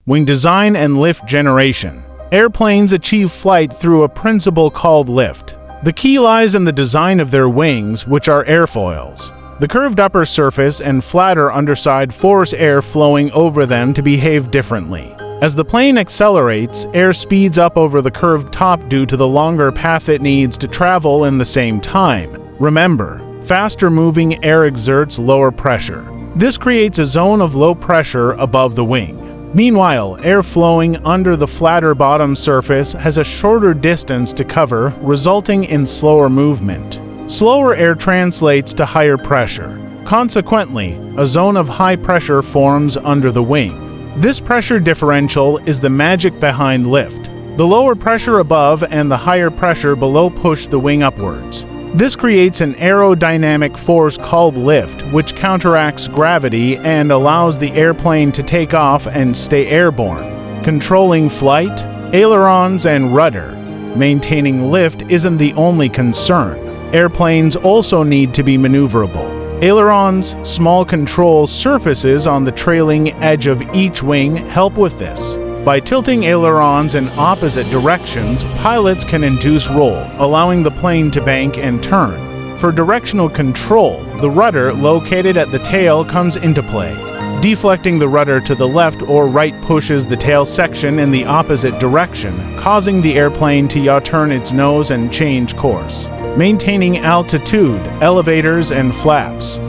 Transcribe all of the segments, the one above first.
Wing design and lift generation. Airplanes achieve flight through a principle called lift. The key lies in the design of their wings, which are airfoils. The curved upper surface and flatter underside force air flowing over them to behave differently. As the plane accelerates, air speeds up over the curved top due to the longer path it needs to travel in the same time. Remember, faster moving air exerts lower pressure. This creates a zone of low pressure above the wing. Meanwhile, air flowing under the flatter bottom surface has a shorter distance to cover, resulting in slower movement. Slower air translates to higher pressure. Consequently, a zone of high pressure forms under the wing. This pressure differential is the magic behind lift. The lower pressure above and the higher pressure below push the wing upwards. This creates an aerodynamic force called lift, which counteracts gravity and allows the airplane to take off and stay airborne. Controlling flight, ailerons, and rudder. Maintaining lift isn't the only concern. Airplanes also need to be maneuverable. Ailerons, small control surfaces on the trailing edge of each wing, help with this. By tilting ailerons in opposite directions, pilots can induce roll, allowing the plane to bank and turn. For directional control, the rudder located at the tail comes into play. Deflecting the rudder to the left or right pushes the tail section in the opposite direction, causing the airplane to yaw-turn its nose and change course. Maintaining altitude, elevators, and flaps.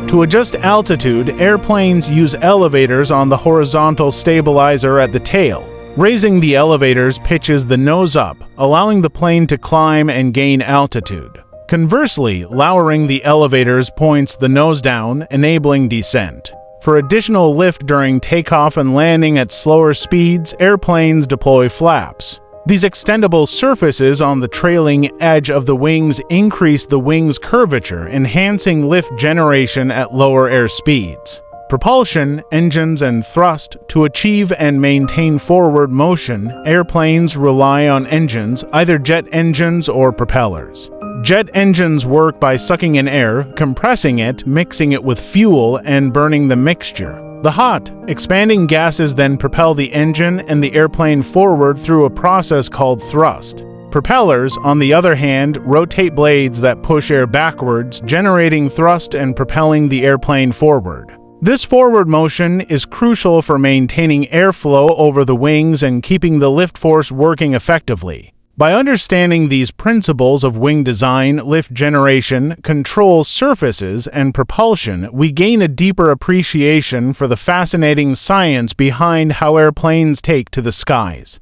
To adjust altitude, airplanes use elevators on the horizontal stabilizer at the tail. Raising the elevators pitches the nose up, allowing the plane to climb and gain altitude. Conversely, lowering the elevators points the nose down, enabling descent. For additional lift during takeoff and landing at slower speeds, airplanes deploy flaps. These extendable surfaces on the trailing edge of the wings increase the wing's curvature, enhancing lift generation at lower air speeds. Propulsion, engines, and thrust. To achieve and maintain forward motion, airplanes rely on engines, either jet engines or propellers. Jet engines work by sucking in air, compressing it, mixing it with fuel, and burning the mixture. The hot, expanding gases then propel the engine and the airplane forward through a process called thrust. Propellers, on the other hand, rotate blades that push air backwards, generating thrust and propelling the airplane forward. This forward motion is crucial for maintaining airflow over the wings and keeping the lift force working effectively. By understanding these principles of wing design, lift generation, control surfaces, and propulsion, we gain a deeper appreciation for the fascinating science behind how airplanes take to the skies.